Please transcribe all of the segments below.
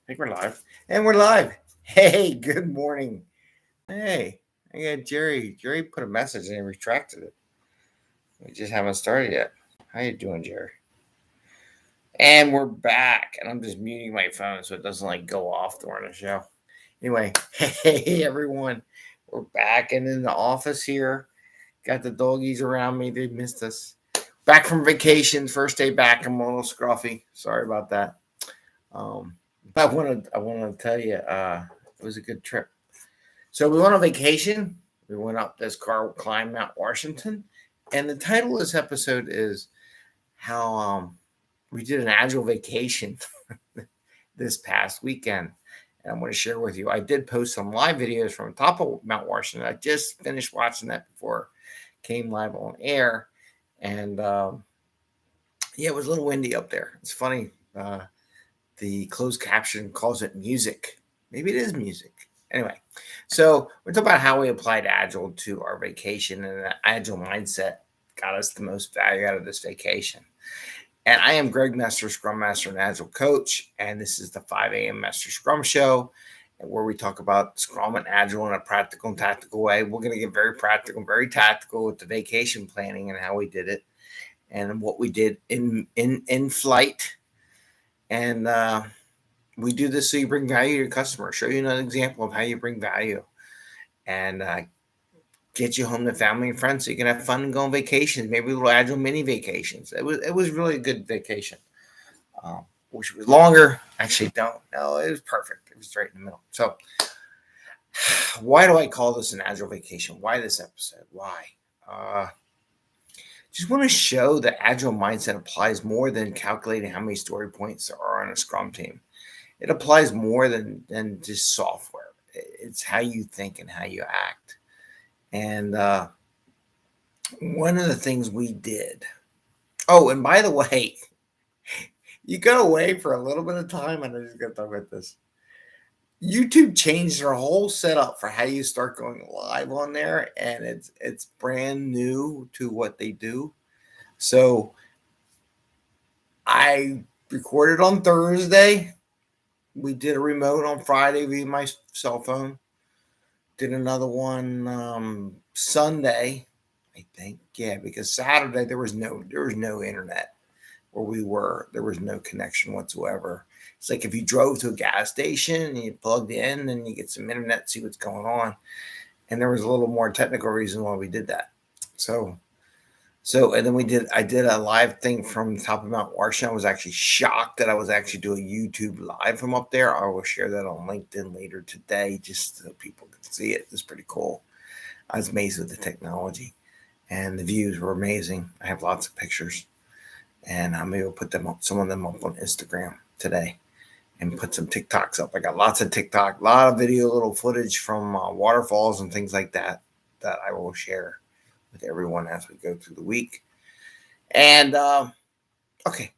think we're live. And we're live. Hey, good morning. Hey, I got Jerry. Jerry put a message and he retracted it. We just haven't started yet. How you doing, Jerry? And we're back. And I'm just muting my phone so it doesn't go off during the show. Anyway, hey everyone. We're back and in the office here. Got the doggies around me. They missed us. Back from vacation, first day back. I'm a little scruffy. Sorry about that. Um, but I want to tell you, it was a good trip. So we went on vacation. We went up this car climb Mount Washington, and the title of this episode is how we did an Agile vacation this past weekend. And I'm going to share with you. I did post some live videos from the top of Mount Washington. I just finished watching that before it came live on air, and yeah, it was a little windy up there. It's funny. The closed caption calls it music. Maybe it is music. Anyway, so we're talking about how we applied Agile to our vacation, and the Agile mindset got us the most value out of this vacation. And I am Greg Mester, Scrum Master and Agile Coach, and this is the 5 a.m. Mester Scrum Show, where we talk about Scrum and Agile in a practical and tactical way. We're going to get very practical, very tactical with the vacation planning and how we did it, and what we did in flight. And we do this so you bring value to your customer, show you an example of how you bring value, and get you home to family and friends so you can have fun and go on vacations, maybe little Agile mini vacations. It was really a good vacation. Wish it was longer. Actually, don't. No, it was perfect. It was right in the middle. So why do I call this an Agile vacation? Why this episode? Why? Just want to show that Agile mindset applies more than calculating how many story points there are on a Scrum team. It applies more than just software. It's how you think and how you act. And one of the things we did. Oh, and by the way, you go away for a little bit of time, and I'm just going to talk about this. YouTube changed their whole setup for how you start going live on there, and it's brand new to what they do. So I recorded on Thursday. We did a remote on Friday via my cell phone. Did another one Sunday, I think. Yeah, because Saturday there was no internet where we were. There was no connection whatsoever. It's like if you drove to a gas station and you plugged in and you get some internet, see what's going on. And there was a little more technical reason why we did that. So and then I did a live thing from the top of Mount Washington. I was actually shocked that I was actually doing YouTube live from up there. I will share that on LinkedIn later today just so people can see it. It's pretty cool. I was amazed with the technology, and the views were amazing. I have lots of pictures, and maybe I'll put some of them up on Instagram today and put some TikToks up. I got lots of TikTok, a lot of video, little footage from waterfalls and things like that I will share with everyone as we go through the week. And okay,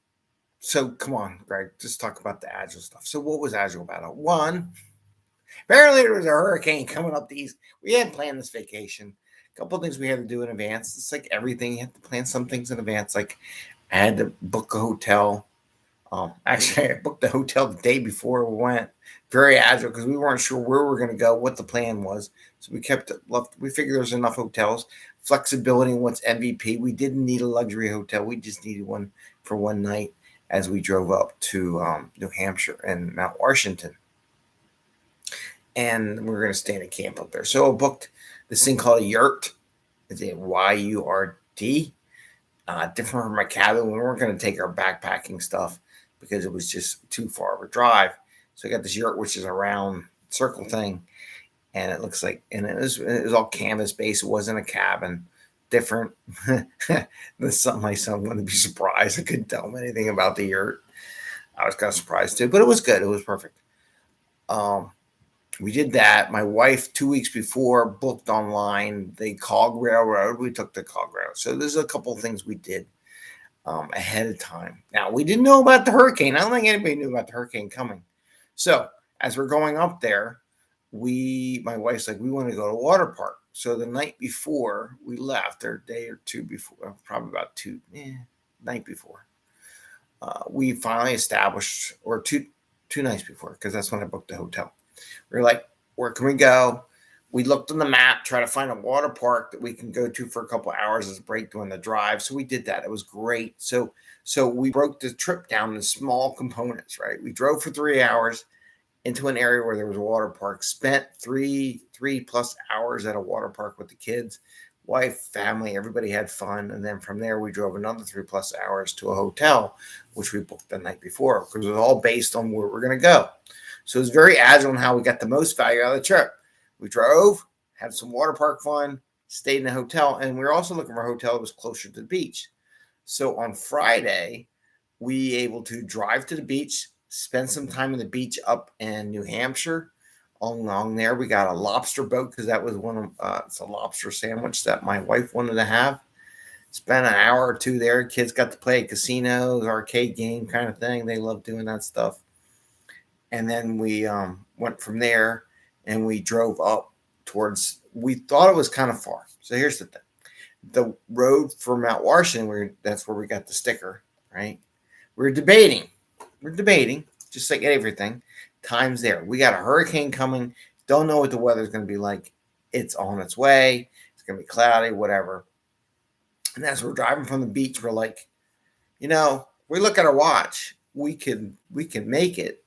so come on, Greg, just talk about the Agile stuff. So what was Agile about? One, apparently there was a hurricane coming up the east. We hadn't planned this vacation. A couple of things we had to do in advance. It's like everything, you have to plan some things in advance. Like I had to book a hotel. Actually, I booked the hotel the day before we went. Very agile because we weren't sure where we were going to go, what the plan was. So we kept it left. We figured there's enough hotels, flexibility in what's MVP. We didn't need a luxury hotel. We just needed one for one night as we drove up to New Hampshire and Mount Washington. And we were going to stay in a camp up there. So I booked this thing called a yurt. It's a Y-U-R-T. Different from my cabin. We weren't going to take our backpacking stuff because it was just too far of a drive. So I got this yurt, which is a round circle thing, and it looks like, and it was all canvas based. It wasn't a cabin. Different. This something my son wouldn't be surprised. I couldn't tell him anything about the yurt. I was kind of surprised too, but it was good. It was perfect. We did that. My wife 2 weeks before booked online the Cog Railroad. We took the Cog Railroad. So there's a couple of things we did ahead of time. Now, we didn't know about the hurricane. I don't think anybody knew about the hurricane coming. So as we're going up there, my wife's like, we want to go to a water park. So the night before we left, or a day or two before, probably about night before, we finally established, or 2 nights before, because that's when I booked the hotel. We were like, where can we go? We looked on the map, try to find a water park that we can go to for a couple of hours as a break during the drive. So we did that. It was great. So we broke the trip down into small components, right? We drove for 3 hours into an area where there was a water park, spent three plus hours at a water park with the kids, wife, family, everybody had fun. And then from there, we drove another 3+ hours to a hotel, which we booked the night before, because it was all based on where we're going to go. So it was very agile in how we got the most value out of the trip. We drove, had some water park fun, stayed in a hotel, and we were also looking for a hotel that was closer to the beach. So on Friday, we were able to drive to the beach, spend some time on the beach up in New Hampshire. Along there, we got a lobster boat, because that was it's a lobster sandwich that my wife wanted to have. Spent an hour or two there. Kids got to play casinos, arcade game kind of thing. They love doing that stuff. And then we went from there, and we drove up towards, we thought it was kind of far. So here's the thing. The road for Mount Washington, that's where we got the sticker, right? We're debating, just like everything. Time's there. We got a hurricane coming. Don't know what the weather's going to be like. It's on its way. It's going to be cloudy, whatever. And as we're driving from the beach, we're like, we look at our watch. We can make it.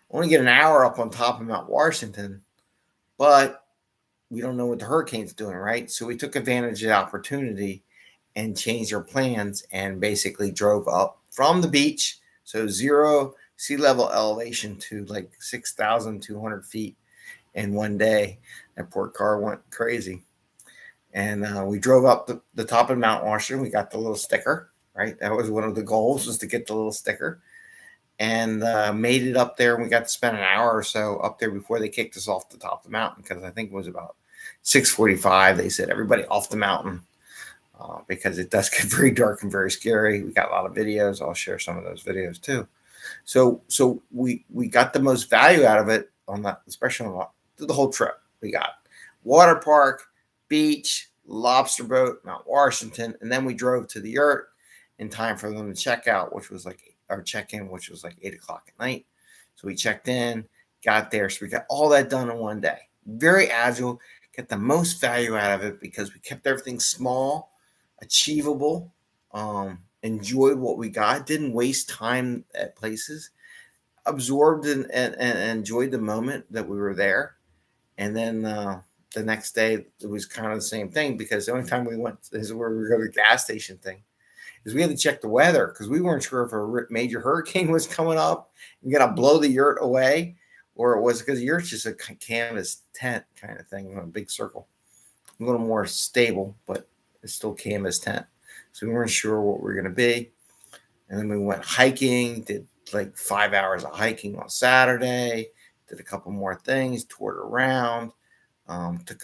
Only get an hour up on top of Mount Washington, but we don't know what the hurricane's doing, right? So we took advantage of the opportunity and changed our plans and basically drove up from the beach. So 0 sea level elevation to like 6,200 feet in one day. That poor car went crazy. And we drove up the top of Mount Washington. We got the little sticker, right? That was one of the goals, was to get the little sticker. And made it up there. And we got to spend an hour or so up there before they kicked us off the top of the mountain, because I think it was about 6:45. They said, everybody off the mountain, because it does get very dark and very scary. We got a lot of videos. I'll share some of those videos too. So we got the most value out of it on that, especially on the whole trip. We got water park, beach, lobster boat, Mount Washington, and then we drove to the yurt in time for them to check out, which was like our check-in, which was like 8 o'clock at night. So we checked in, got there. So we got all that done in one day. Very agile, get the most value out of it because we kept everything small, achievable, enjoyed what we got, didn't waste time at places, absorbed and enjoyed the moment that we were there. And then the next day, it was kind of the same thing, because the only time we went is where we go to the gas station thing. Is we had to check the weather, because we weren't sure if a major hurricane was coming up and going to blow the yurt away, or it was because the yurt's just a canvas tent kind of thing, a big circle, a little more stable, but it's still canvas tent. So we weren't sure what we were going to be. And then we went hiking, did like 5 hours of hiking on Saturday, did a couple more things, toured around, took,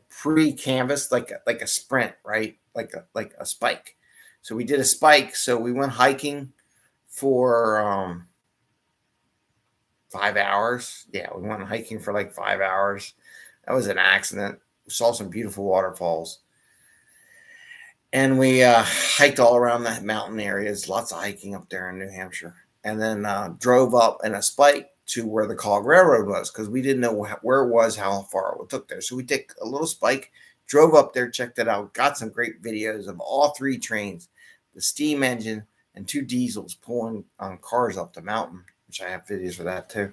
pre-canvas, like a sprint, right? Like a spike. So we did a spike. So we went hiking for 5 hours. Yeah, we went hiking for like 5 hours. That was an accident. We saw some beautiful waterfalls. And we hiked all around the mountain areas. Lots of hiking up there in New Hampshire. And then drove up in a spike to where the Cog Railroad was, because we didn't know where it was, how far it took there. So we took a little spike, drove up there, checked it out, got some great videos of all 3 trains, the steam engine and 2 diesels pulling cars up the mountain, which I have videos of that too.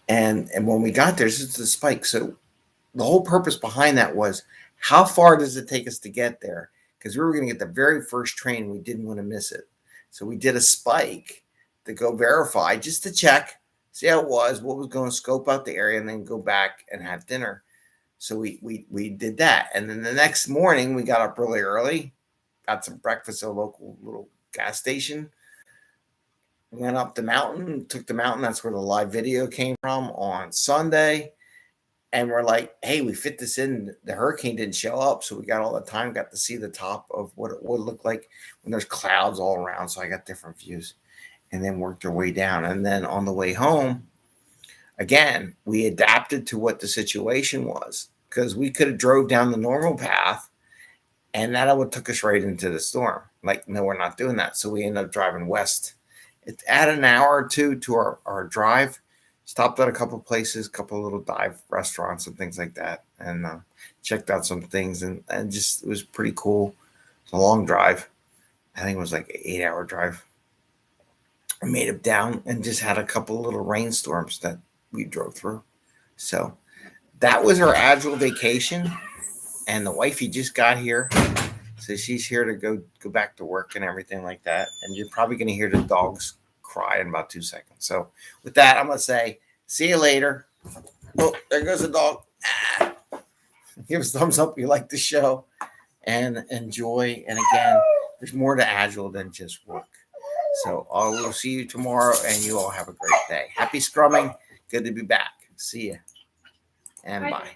And when we got there, this is the spike. So the whole purpose behind that was, how far does it take us to get there? Because we were going to get the very first train. We didn't want to miss it. So we did a spike to go verify, just to check, see how it was, what was going to scope out the area, and then go back and have dinner. So we did that. And then the next morning, we got up really early, got some breakfast at a local little gas station, went up the mountain, took the mountain. That's where the live video came from on Sunday. And we're like, hey, we fit this in. The hurricane didn't show up, so we got all the time, got to see the top of what it would look like when there's clouds all around. So I got different views, and then worked our way down. And then on the way home, again, we adapted to what the situation was, because we could have drove down the normal path, and that would took us right into the storm. Like, no, we're not doing that. So we ended up driving west It added an hour or two to our drive. Stopped at a couple places, a couple little dive restaurants and things like that, and checked out some things, and just it was pretty cool. It's a long drive. I think it was like an 8-hour drive. I made it down and just had a couple little rainstorms that we drove through. So that was our Agile vacation, and the wifey just got here, so she's here to go back to work and everything like that. And you're probably going to hear the dogs cry in about 2 seconds. So with that, I'm going to say, see you later. Oh, there goes the dog. Give us a thumbs up if you like the show and enjoy. And again, there's more to Agile than just work. So I will see you tomorrow, and you all have a great day. Happy scrumming. Good to be back. See ya. And bye.